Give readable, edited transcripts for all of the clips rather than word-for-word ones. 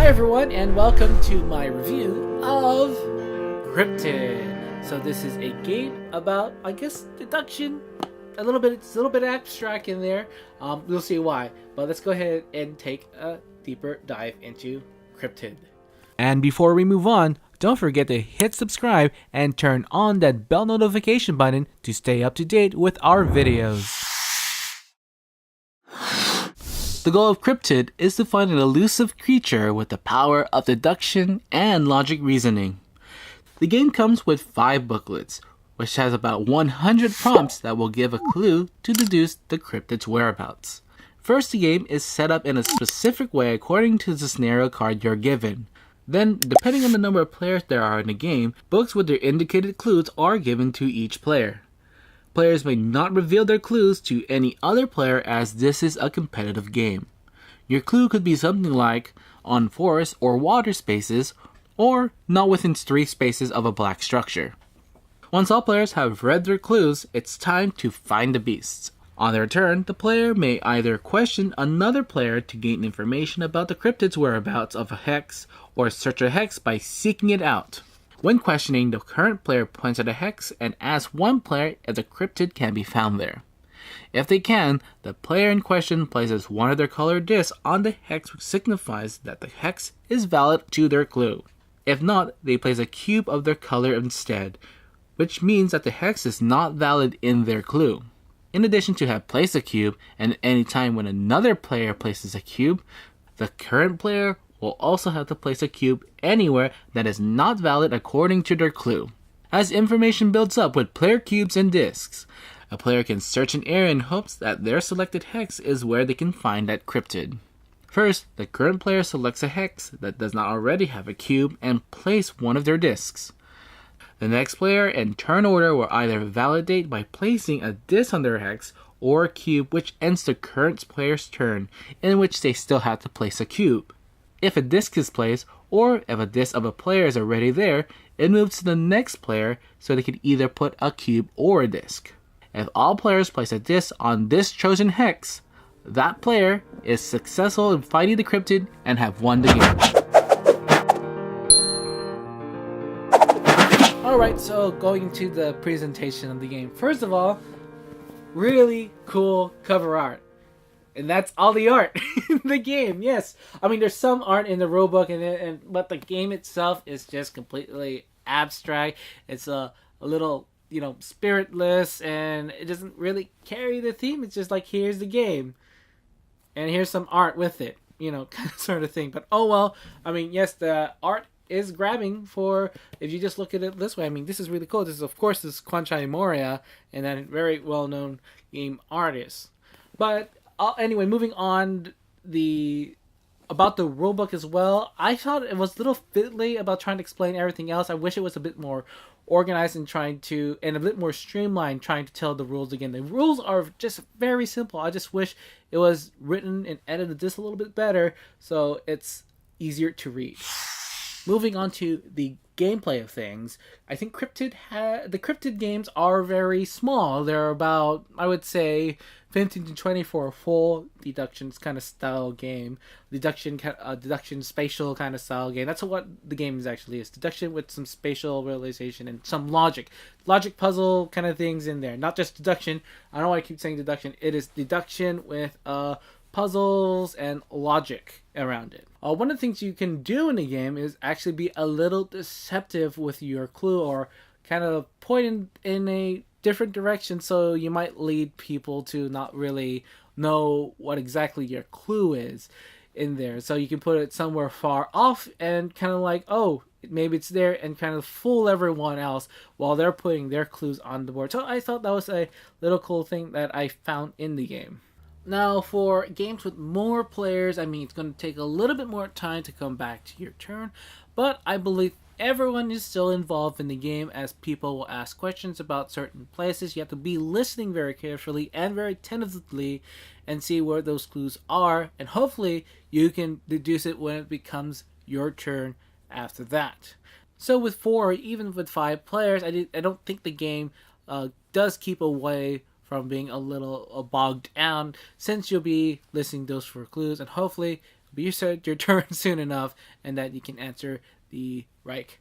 Hi everyone, and welcome to my review of Cryptid. So this is a game about, I guess, deduction. It's a little bit abstract in there. We'll see why. But let's go ahead and take a deeper dive into Cryptid. And before we move on, don't forget to hit subscribe and turn on that bell notification button to stay up to date with our videos. The goal of Cryptid is to find an elusive creature with the power of deduction and logic reasoning. The game comes with 5 booklets, which has about 100 prompts that will give a clue to deduce the cryptid's whereabouts. First, the game is set up in a specific way according to the scenario card you're given. Then, depending on the number of players there are in the game, books with their indicated clues are given to each player. Players may not reveal their clues to any other player as this is a competitive game. Your clue could be something like on forest or water spaces, or not within 3 spaces of a black structure. Once all players have read their clues, it's time to find the beasts. On their turn, the player may either question another player to gain information about the cryptid's whereabouts of a hex, or search a hex by seeking it out. When questioning, the current player points at a hex and asks one player if the cryptid can be found there. If they can, the player in question places one of their colored discs on the hex, which signifies that the hex is valid to their clue. If not, they place a cube of their color instead, which means that the hex is not valid in their clue. In addition to have placed a cube, and any time when another player places a cube, the current player will also have to place a cube anywhere that is not valid according to their clue. As information builds up with player cubes and discs, a player can search an area in hopes that their selected hex is where they can find that cryptid. First, the current player selects a hex that does not already have a cube and place one of their discs. The next player in turn order will either validate by placing a disc on their hex or a cube, which ends the current player's turn, in which they still have to place a cube. If a disc is placed, or if a disc of a player is already there, it moves to the next player so they can either put a cube or a disc. If all players place a disc on this chosen hex, that player is successful in fighting the cryptid and have won the game. Alright, so going to the presentation of the game. First of all, really cool cover art. And that's all the art in the game, yes. I mean, there's some art in the rulebook, but the game itself is just completely abstract. It's a little, spiritless, and it doesn't really carry the theme. It's just like, here's the game, and here's some art with it, kind of sort of thing. But oh well, I mean, yes, the art is grabbing for, if you just look at it this way. I mean, this is really cool. This is, of course, Kwanchai Moria, and that very well-known game artist. But anyway, moving on, about the rulebook as well. I thought it was a little fiddly about trying to explain everything else. I wish it was a bit more organized and a bit more streamlined, trying to tell the rules again. The rules are just very simple. I just wish it was written and edited just a little bit better so it's easier to read. Moving on to the gameplay of things, I think the Cryptid games are very small. They're about, I would say, 15 to 20 for a full deduction kind of style game. Deduction spatial kind of style game. That's what the game actually is. Deduction with some spatial realization and some logic puzzle kind of things in there. Not just deduction. I don't know why I keep saying deduction. It is deduction with puzzles and logic around it. One of the things you can do in the game is actually be a little deceptive with your clue, or kind of point in a different direction, so you might lead people to not really know what exactly your clue is in there. So you can put it somewhere far off and kind of like, oh, maybe it's there, and kind of fool everyone else while they're putting their clues on the board. So I thought that was a little cool thing that I found in the game. Now, for games with more players, I mean, it's going to take a little bit more time to come back to your turn, but I believe everyone is still involved in the game, as people will ask questions about certain places. You have to be listening very carefully and very attentively and see where those clues are, and hopefully you can deduce it when it becomes your turn after that. So with 4 or even with 5 players, I don't think the game does keep away from being a little bogged down, since you'll be listening those for clues, and hopefully But you said your turn soon enough, and that you can answer the right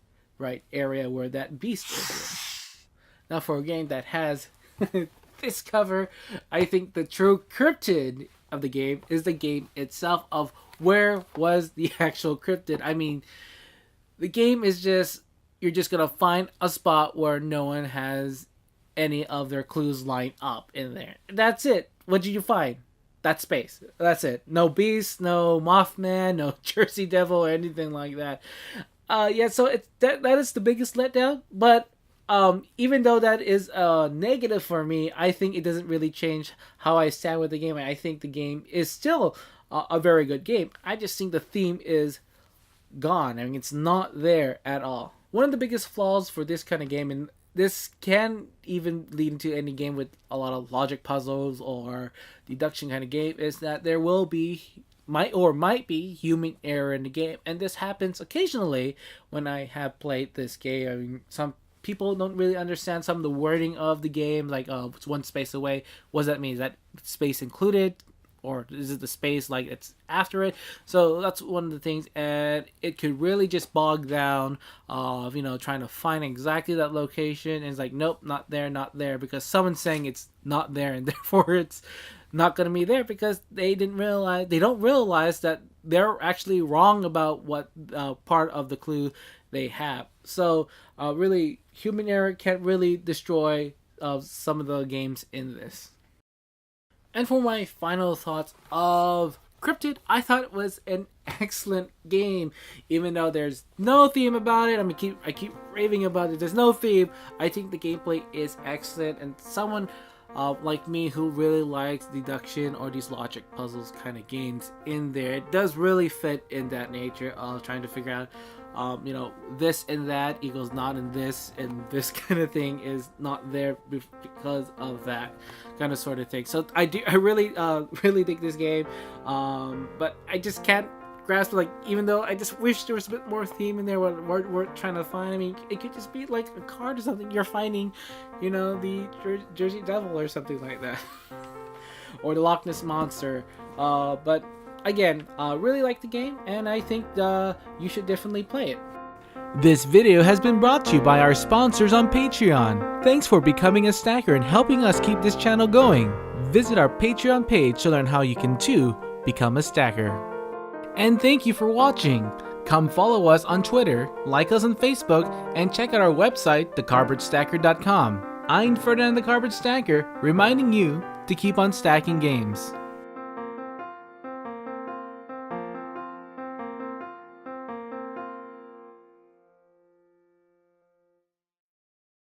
area where that beast is. Now, for a game that has this cover, I think the true cryptid of the game is the game itself of where was the actual cryptid. I mean, the game is just, you're just going to find a spot where no one has any of their clues lined up in there. That's it. What did you find? That space. That's it. No beast, no Mothman, no Jersey Devil, or anything like that. So it's that is the biggest letdown. But even though that is negative for me, I think it doesn't really change how I stand with the game. I think the game is still a very good game. I just think the theme is gone. I mean, it's not there at all. One of the biggest flaws for this kind of game, and this can even lead into any game with a lot of logic puzzles or deduction kind of game, is that there will be might be human error in the game, and this happens occasionally when I have played this game. I mean, some people don't really understand some of the wording of the game, like it's one space away. What does that mean? Is that space included, or is it the space like it's after it? So that's one of the things, and it could really just bog down of trying to find exactly that location, and it's like, nope, not there, because someone's saying it's not there, and therefore it's not going to be there, because they don't realize that they're actually wrong about what part of the clue they have. So really, human error can't really destroy some of the games in this. And for my final thoughts of Cryptid, I thought it was an excellent game, even though there's no theme about it. I keep raving about it. There's no theme. I think the gameplay is excellent, and someone like me who really likes deduction or these logic puzzles kind of games in there, it does really fit in that nature of trying to figure out this and that equals not in this, and this kind of thing is not there because of that kind of sort of thing. So I really dig this game, but I just can't grasp, like, even though I just wish there was a bit more theme in there what we're trying to find. I mean, it could just be like a card or something you're finding, the Jersey Devil or something like that or the Loch Ness Monster, but again, really like the game, and I think you should definitely play it. This video has been brought to you by our sponsors on Patreon. Thanks for becoming a stacker and helping us keep this channel going. Visit our Patreon page to learn how you can too become a stacker. And thank you for watching. Come follow us on Twitter, like us on Facebook, and check out our website, thecardboardstacker.com. I'm Ferdinand the Cardboard Stacker, reminding you to keep on stacking games.